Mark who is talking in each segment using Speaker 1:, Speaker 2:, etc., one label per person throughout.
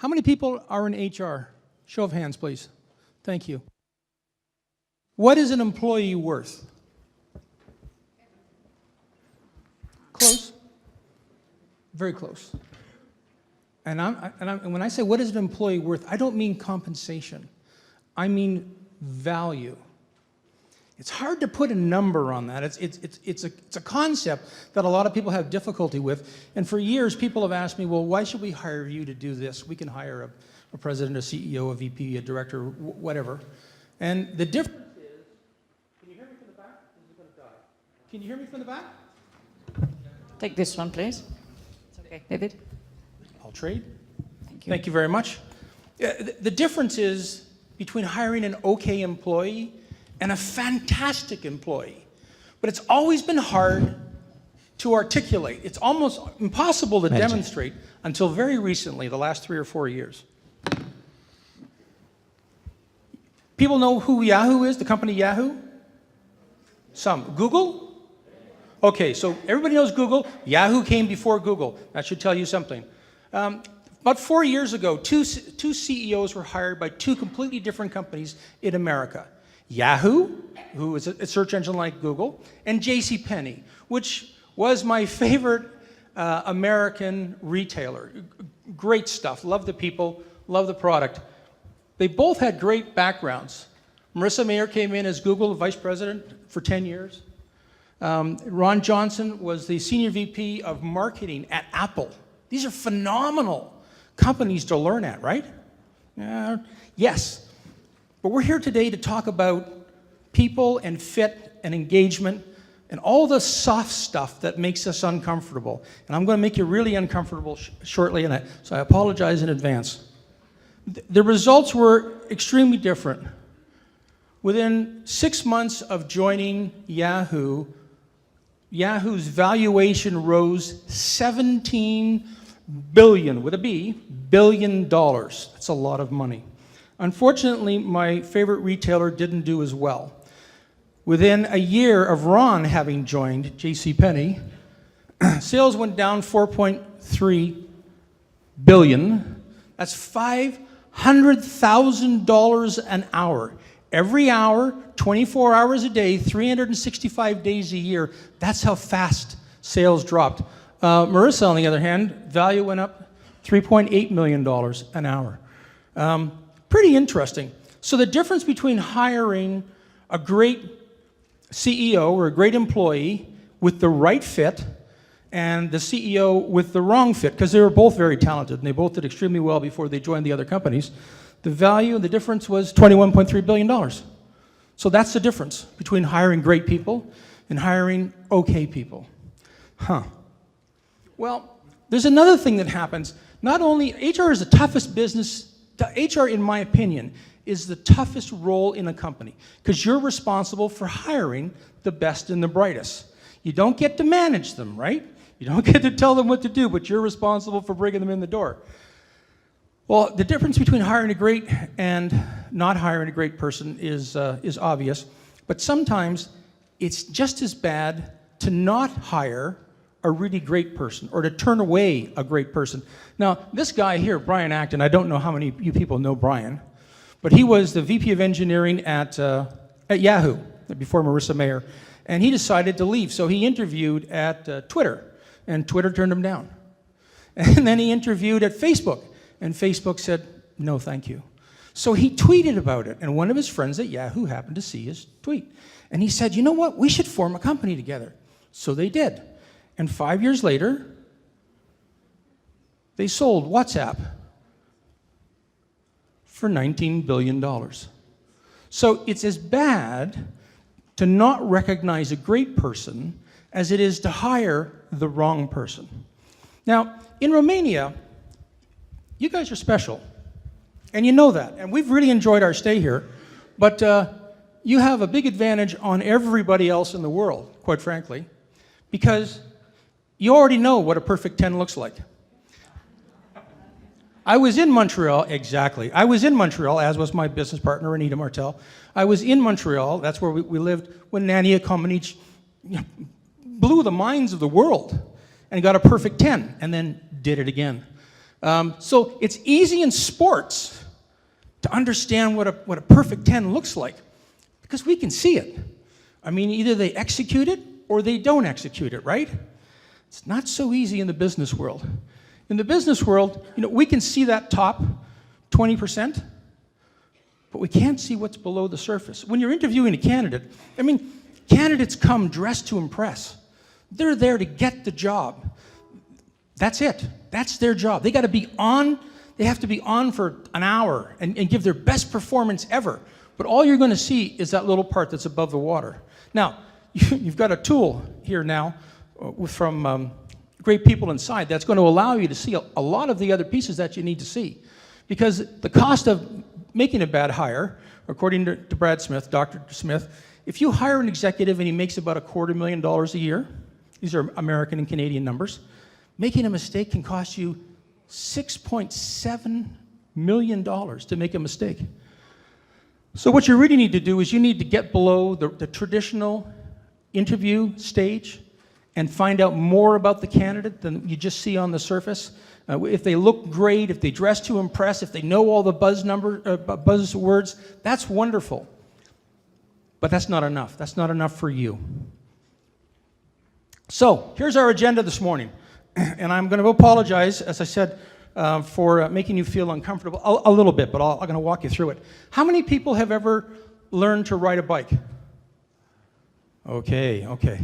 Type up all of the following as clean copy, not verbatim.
Speaker 1: How many people are in HR? Show of hands, please. Thank you. What is an employee worth? Close. Very close. And when I say what is an employee worth, I don't mean compensation. I mean value. It's hard to put a number on that. It's a concept that a lot of people have difficulty with. And for years, people have asked me, well, why should we hire you to do this? We can hire a president, a CEO, a VP, a director, whatever. And the difference is, can you hear me from the back? This is going to die. Can you hear me from the back?
Speaker 2: Take this one, please. It's okay. David?
Speaker 1: I'll trade.
Speaker 2: Thank you.
Speaker 1: Thank you very much. The difference is between hiring an okay employee and a fantastic employee. But it's always been hard to articulate. It's almost impossible to demonstrate until very recently, the last 3 or 4 years. People know who Yahoo is, the company Yahoo? Some. Google? Okay, so everybody knows Google. Yahoo came before Google. That should tell you something. About 4 years ago, two CEOs were hired by 2 completely different companies in America. Yahoo, who is a search engine like Google, and JCPenney, which was my favorite American retailer. Great stuff. Love the people, love the product. They both had great backgrounds. Marissa Mayer came in as Google vice president for 10 years. Ron Johnson was the senior VP of marketing at Apple. These are phenomenal companies to learn at, right? Yes. But we're here today to talk about people and fit and engagement and all the soft stuff that makes us uncomfortable. And I'm going to make you really uncomfortable shortly, so I apologize in advance. The results were extremely different. Within 6 months of joining Yahoo, Yahoo's valuation rose $17 billion, with a B, billion dollars. That's a lot of money. Unfortunately, my favorite retailer didn't do as well. Within a year of Ron having joined JCPenney, sales went down $4.3 billion. That's $500,000 an hour. Every hour, 24 hours a day, 365 days a year. That's how fast sales dropped. Marissa, on the other hand, value went up $3.8 million an hour. Pretty interesting. So the difference between hiring a great CEO or a great employee with the right fit and the CEO with the wrong fit, because they were both very talented and they both did extremely well before they joined the other companies, the value and the difference was $21.3 billion. So that's the difference between hiring great people and hiring okay people. Well, there's another thing that happens. Not only, HR is the toughest business. HR, in my opinion, is the toughest role in a company because you're responsible for hiring the best and the brightest. You don't get to manage them, right? You don't get to tell them what to do, but you're responsible for bringing them in the door. Well, the difference between hiring a great and not hiring a great person is obvious, but sometimes it's just as bad to not hire a really great person or to turn away a great person. Now, this guy here, Brian Acton, I don't know how many of you people know Brian, but he was the VP of engineering at Yahoo before Marissa Mayer, and he decided to leave. So he interviewed at Twitter, and Twitter turned him down. And then he interviewed at Facebook, and Facebook said, no, thank you. So he tweeted about it, and one of his friends at Yahoo happened to see his tweet. And he said, you know what, we should form a company together. So they did. And 5 years later, they sold WhatsApp for $19 billion. So it's as bad to not recognize a great person as it is to hire the wrong person. Now, in Romania, you guys are special, and you know that. And we've really enjoyed our stay here, but you have a big advantage on everybody else in the world, quite frankly, because you already know what a perfect 10 looks like. I was in Montreal, exactly. I was in Montreal, as was my business partner, Anita Martel. I was in Montreal, that's where we lived, when Nania Comaneci blew the minds of the world and got a perfect 10, and then did it again. So it's easy in sports to understand what a perfect 10 looks like because we can see it. I mean, either they execute it or they don't execute it, right? It's not so easy in the business world. In the business world, we can see that top 20%, but we can't see what's below the surface. When you're interviewing a candidate, candidates come dressed to impress. They're there to get the job. That's it. That's their job. They got to be on. They have to be on for an hour and give their best performance ever. But all you're going to see is that little part that's above the water. Now, you've got a tool here now from great people inside that's going to allow you to see a lot of the other pieces that you need to see. Because the cost of making a bad hire, according to Brad Smith, Dr. Smith, if you hire an executive and he makes about $250,000 a year, these are American and Canadian numbers, making a mistake can cost you $6.7 million to make a mistake. So what you really need to do is you need to get below the traditional interview stage and find out more about the candidate than you just see on the surface. If they look great, if they dress to impress, if they know all the buzzwords, that's wonderful. But that's not enough. That's not enough for you. So here's our agenda this morning. And I'm going to apologize, as I said, for making you feel uncomfortable a little bit, but I'm going to walk you through it. How many people have ever learned to ride a bike? Okay.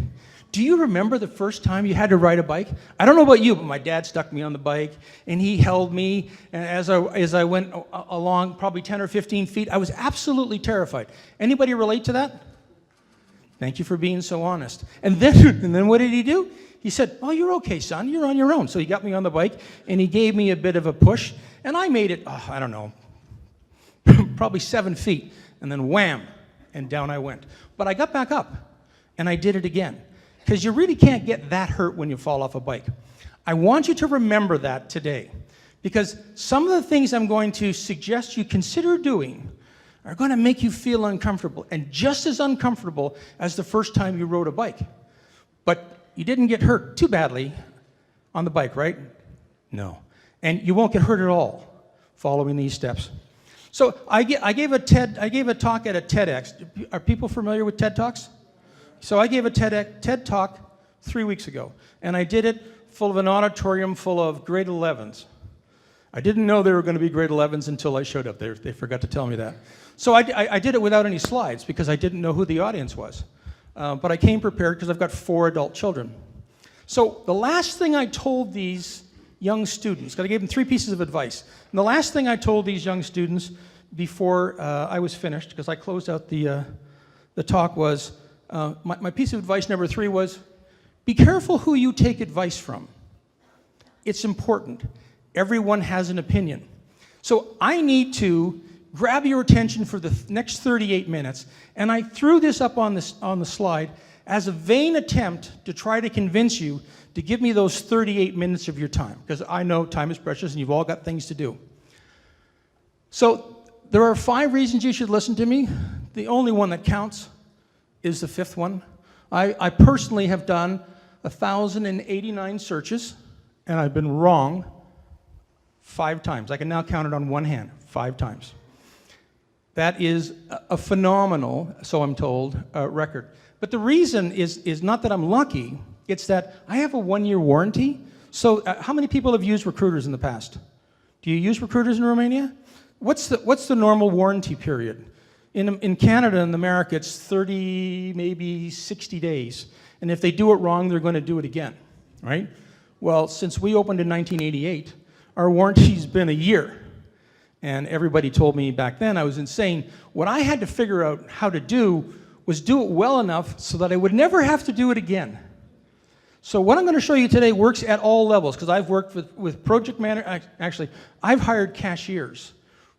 Speaker 1: Do you remember the first time you had to ride a bike? I don't know about you, but my dad stuck me on the bike, and he held me, and as I went along probably 10 or 15 feet, I was absolutely terrified. Anybody relate to that? Thank you for being so honest. And then what did he do? He said, "Oh, you're okay, son. You're on your own." So he got me on the bike, and he gave me a bit of a push, and I made it, I don't know, probably 7 feet, and then wham, and down I went. But I got back up, and I did it again, because you really can't get that hurt when you fall off a bike. I want you to remember that today, because some of the things I'm going to suggest you consider doing are going to make you feel uncomfortable, and just as uncomfortable as the first time you rode a bike. But you didn't get hurt too badly on the bike, right? No. And you won't get hurt at all following these steps. So I gave a talk at a TEDx. Are people familiar with TED Talks? So I gave a TED Talk 3 weeks ago, and I did it full of an auditorium full of grade 11s. I didn't know they were going to be grade 11s until I showed up. They forgot to tell me that. So I did it without any slides because I didn't know who the audience was. But I came prepared because I've got 4 adult children. So the last thing I told these young students, because I gave them 3 pieces of advice, and the last thing I told these young students before I was finished, because I closed out the talk, was my piece of advice number 3 was, be careful who you take advice from. It's important. Everyone has an opinion. So I need to grab your attention for the next 38 minutes, and I threw this up on the slide as a vain attempt to try to convince you to give me those 38 minutes of your time, because I know time is precious and you've all got things to do. So there are 5 reasons you should listen to me. The only one that counts is the 5th one. I personally have done 1,089 searches, and I've been wrong 5 times. I can now count it on one hand, 5 times. That is a phenomenal, so I'm told, record. But the reason is not that I'm lucky, it's that I have a 1-year warranty. So how many people have used recruiters in the past? Do you use recruiters in Romania? What's the normal warranty period? In Canada and America, it's 30, maybe 60 days. And if they do it wrong, they're going to do it again, right? Well, since we opened in 1988, our warranty's been a year. And everybody told me back then I was insane. What I had to figure out how to do was do it well enough so that I would never have to do it again. So what I'm going to show you today works at all levels, because I've worked with project managers. Actually, I've hired cashiers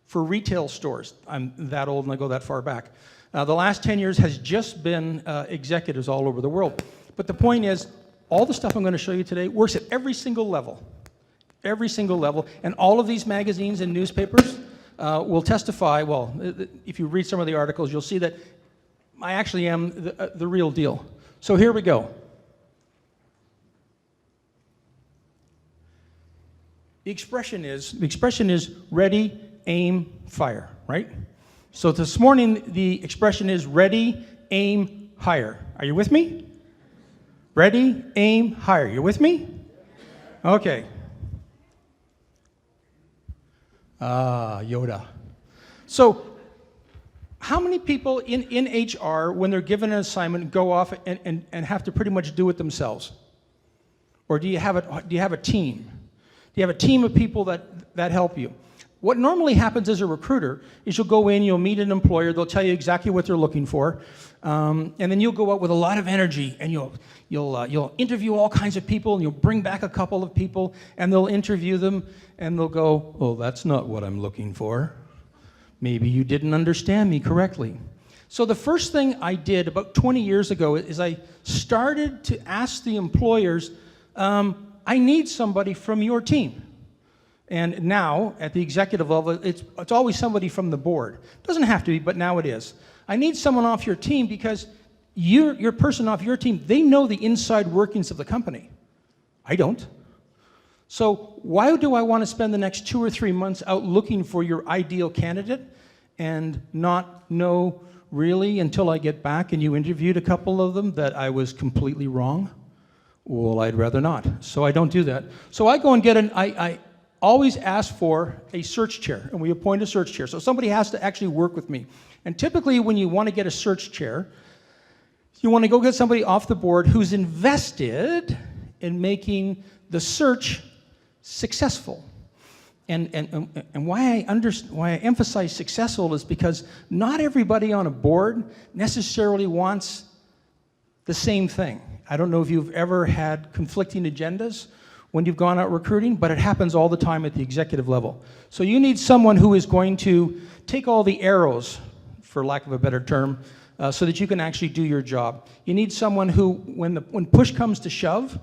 Speaker 1: for retail stores. I'm that old and I go that far back. The last 10 years has just been executives all over the world. But the point is, all the stuff I'm going to show you today works at every single level. Every single level. And all of these magazines and newspapers will testify, well, if you read some of the articles, you'll see that I actually am the real deal. So here we go. The expression is ready, aim, fire, right? So this morning, the expression is ready, aim, hire. Are you with me? Ready, aim, hire. You with me? Okay. Yoda. So, how many people in HR, when they're given an assignment, go off and have to pretty much do it themselves? Or do you have a team? Do you have a team of people that help you? What normally happens as a recruiter is you'll go in, you'll meet an employer, they'll tell you exactly what they're looking for, and then you'll go out with a lot of energy, and you'll interview all kinds of people, and you'll bring back a couple of people, and they'll interview them, and they'll go, "Oh, that's not what I'm looking for. Maybe you didn't understand me correctly." So the first thing I did about 20 years ago is I started to ask the employers, I need somebody from your team. And now, at the executive level, it's always somebody from the board. It doesn't have to be, but now it is. I need someone off your team because your person off your team, they know the inside workings of the company. I don't. So why do I want to spend the next 2 or 3 months out looking for your ideal candidate and not know really until I get back and you interviewed a couple of them that I was completely wrong? Well, I'd rather not. So I don't do that. So I go and get I always ask for a search chair, and we appoint a search chair. So somebody has to actually work with me. And typically when you want to get a search chair, you want to go get somebody off the board who's invested in making the search successful. And why I emphasize successful is because not everybody on a board necessarily wants the same thing. I don't know if you've ever had conflicting agendas when you've gone out recruiting, but it happens all the time at the executive level. So you need someone who is going to take all the arrows, for lack of a better term, so that you can actually do your job. You need someone who, when push comes to shove,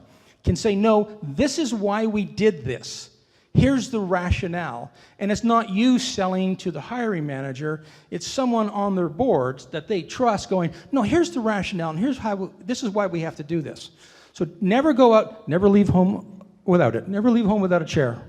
Speaker 1: can say, no, this is why we did this. Here's the rationale. And it's not you selling to the hiring manager, it's someone on their boards that they trust going, no, here's the rationale, and this is why we have to do this. So never go out, never leave home without it. Never leave home without a chair.